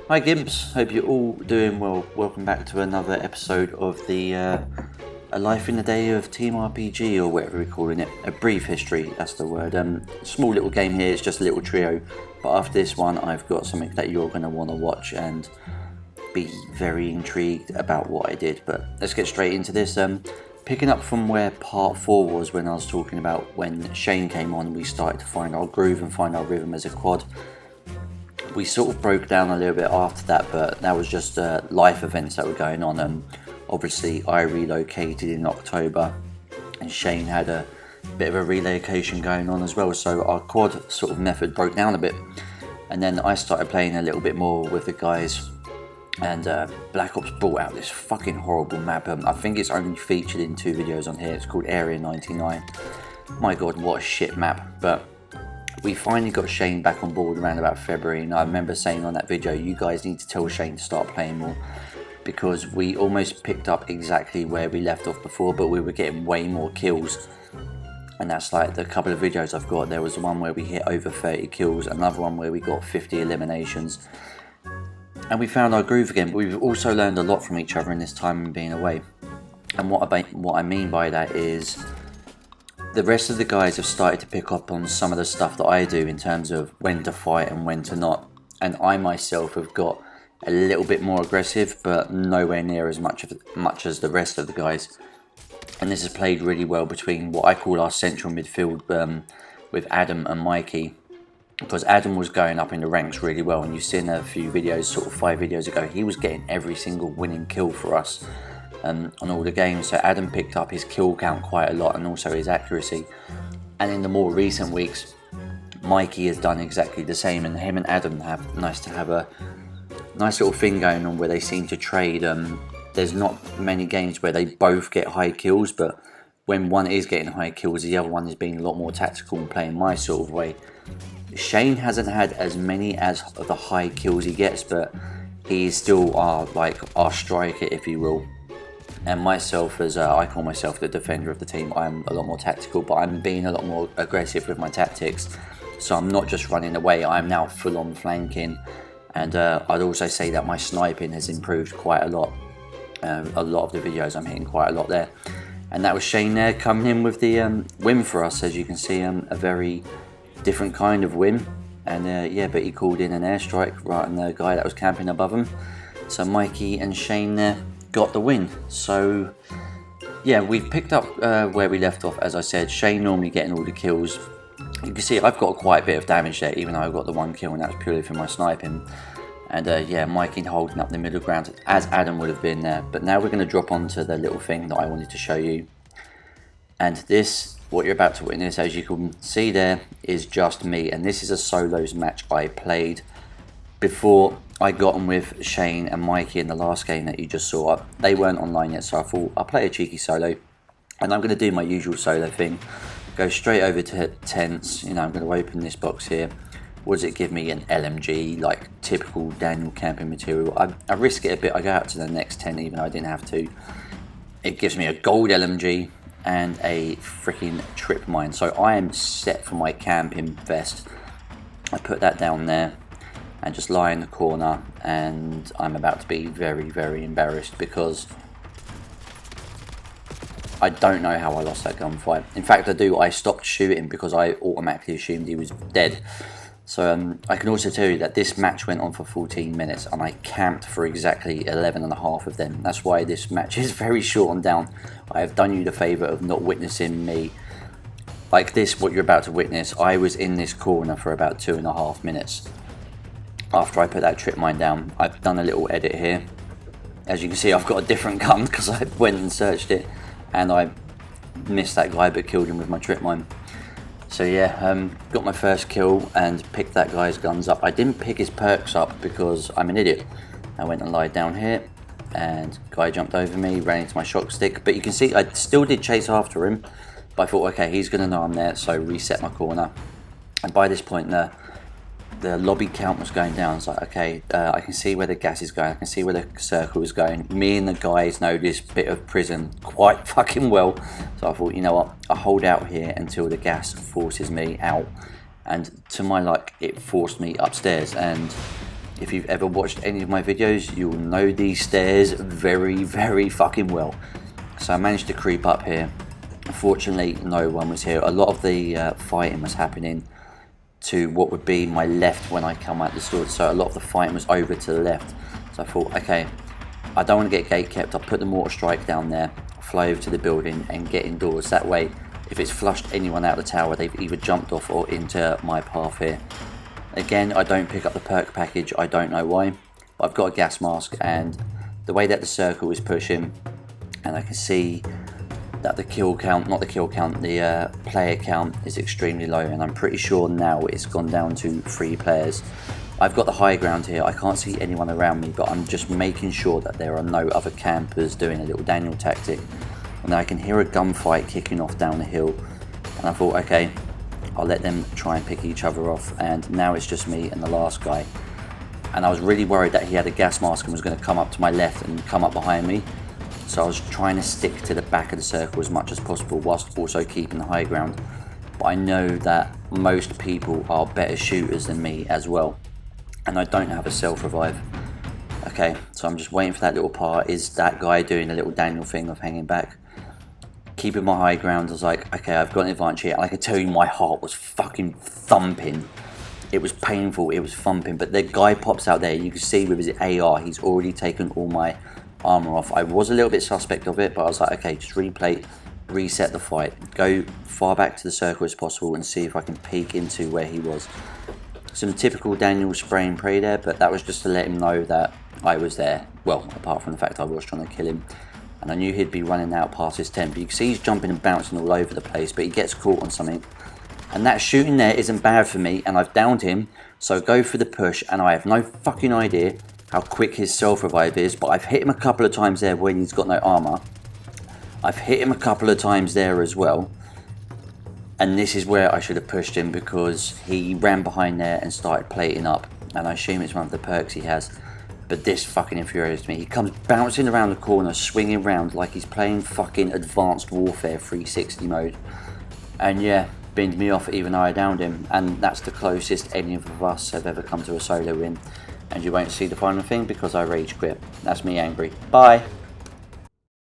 Hi Gimps, hope you're all doing well. Welcome back to another episode of the A Life in a Day of Team RPG, or whatever we're calling it. A brief history, that's the word. Small little game here, it's just a little trio. But after this one, I've got something that you're going to want to watch and be very intrigued about what I did. But let's get straight into this. Picking up from where part 4 was, when I was talking about when Shane came on, we started to find our groove and find our rhythm as a quad. We sort of broke down a little bit after that, but that was just life events that were going on. Obviously, I relocated in October, and Shane had a bit of a relocation going on as well. So our quad sort of method broke down a bit, and then I started playing a little bit more with the guys. And Black Ops brought out this fucking horrible map. I think it's only featured in 2 videos on here. It's called Area 99. My god, what a shit map. But we finally got Shane back on board around about February, and I remember saying on that video, you guys need to tell Shane to start playing more, because we almost picked up exactly where we left off before, but we were getting way more kills. And that's like the couple of videos I've got. There was one where we hit over 30 kills, another one where we got 50 eliminations, and we found our groove again. But we've also learned a lot from each other in this time being away. And what I mean by that is, the rest of the guys have started to pick up on some of the stuff that I do in terms of when to fight and when to not. And I myself have got a little bit more aggressive, but nowhere near as much as the rest of the guys. And this has played really well between what I call our central midfield with Adam and Mikey. Because Adam was going up in the ranks really well, and you've seen a few videos, sort of 5 videos ago, he was getting every single winning kill for us. On all the games. So Adam picked up his kill count quite a lot, and also his accuracy. And in the more recent weeks, Mikey has done exactly the same, and him and Adam have a nice little thing going on where they seem to trade. There's not many games where they both get high kills, but when one is getting high kills, the other one is being a lot more tactical and playing my sort of way. Shane hasn't had as many as the high kills he gets, but he is still our striker, if you will. And myself, as I call myself the defender of the team, I'm a lot more tactical, but I'm being a lot more aggressive with my tactics. So I'm not just running away, I'm now full on flanking. And I'd also say that my sniping has improved quite a lot. A lot of the videos I'm hitting quite a lot there. And that was Shane there coming in with the win for us. As you can see, a very different kind of win. And yeah, but he called in an airstrike right on the guy that was camping above him. So Mikey and Shane there got the win. So yeah, we've picked up where we left off. As I said, Shane normally getting all the kills. You can see I've got quite a bit of damage there, even though I got the 1 kill, and that's purely for my sniping. And yeah, Mikey holding up the middle ground, as Adam would have been there. But now we're going to drop onto the little thing that I wanted to show you. And this, what you're about to witness, as you can see there, is just me. And this is a solos match I played before I got on with Shane and Mikey in the last game that you just saw. They weren't online yet, so I thought I'll play a cheeky solo. And I'm going to do my usual solo thing. Go straight over to tents. I'm going to open this box here. What does it give me? An LMG, like typical Daniel camping material. I risk it a bit. I go out to the next tent even though I didn't have to. It gives me a gold LMG and a freaking trip mine. So I am set for my camping vest. I put that down there and just lie in the corner, and I'm about to be very, very embarrassed because I don't know how I lost that gunfight. In fact, I do. I stopped shooting because I automatically assumed he was dead. So I can also tell you that this match went on for 14 minutes, and I camped for exactly 11 and a half of them. That's why this match is very short and down. I have done you the favour of not witnessing me like this, what you're about to witness. I was in this corner for about 2.5 minutes. After I put that trip mine down, I've done a little edit here. As you can see, I've got a different gun because I went and searched it, and I missed that guy but killed him with my trip mine. So yeah, got my first kill and picked that guy's guns up. I didn't pick his perks up because I'm an idiot. I went and lied down here, and guy jumped over me, ran into my shock stick. But you can see I still did chase after him, but I thought, okay, he's gonna know I'm there, so reset my corner. And by this point, the lobby count was going down. It's like, okay, I can see where the gas is going, I can see where the circle is going. Me and the guys know this bit of prison quite fucking well, so I thought, you know what, I'll hold out here until the gas forces me out. And to my luck, it forced me upstairs, and If you've ever watched any of my videos, you'll know these stairs very, very fucking well. So I managed to creep up here. Unfortunately, no one was here. A lot of the fighting was happening to what would be my left when I come out the store. So a lot of the fighting was over to the left. So I thought, okay, I don't want to get gate kept. I'll put the mortar strike down there, fly over to the building and get indoors. That way, if it's flushed anyone out of the tower, they've either jumped off or into my path here. Again, I don't pick up the perk package. I don't know why. But I've got a gas mask, and the way that the circle is pushing, and I can see that the kill count, not the kill count, the player count is extremely low, and I'm pretty sure now it's gone down to 3 players. I've got the high ground here. I can't see anyone around me, but I'm just making sure that there are no other campers doing a little Daniel tactic. And then I can hear a gunfight kicking off down the hill, and I thought, okay, I'll let them try and pick each other off. And now it's just me and the last guy, and I was really worried that he had a gas mask and was going to come up to my left and come up behind me. So I was trying to stick to the back of the circle as much as possible whilst also keeping the high ground. But I know that most people are better shooters than me as well, and I don't have a self-revive. Okay, so I'm just waiting for that little part. Is that guy doing a little Daniel thing of hanging back? Keeping my high ground, I was like, okay, I've got an advantage here. And I can tell you my heart was fucking thumping. It was painful, it was thumping. But the guy pops out there, you can see with his AR, he's already taken all my armor off. I was a little bit suspect of it, but I was like, okay, just replay, reset the fight, go far back to the circle as possible and see if I can peek into where he was. Some typical Daniel spray and pray there, but that was just to let him know that I was there. Well, apart from the fact I was trying to kill him, and I knew he'd be running out past his tent. But you can see he's jumping and bouncing all over the place, but he gets caught on something, and that shooting there isn't bad for me, and I've downed him. So go for the push, and I have no fucking idea how quick his self-revive is, but I've hit him a couple of times there when he's got no armor. I've hit him a couple of times there as well, and this is where I should have pushed him, because he ran behind there and started plating up, and I assume it's one of the perks he has. But this fucking infuriates me. He comes bouncing around the corner, swinging around like he's playing fucking Advanced Warfare 360 mode, and yeah, binned me off even though I downed him. And that's the closest any of us have ever come to a solo win. And you won't see the final thing because I rage quit. That's me angry. Bye.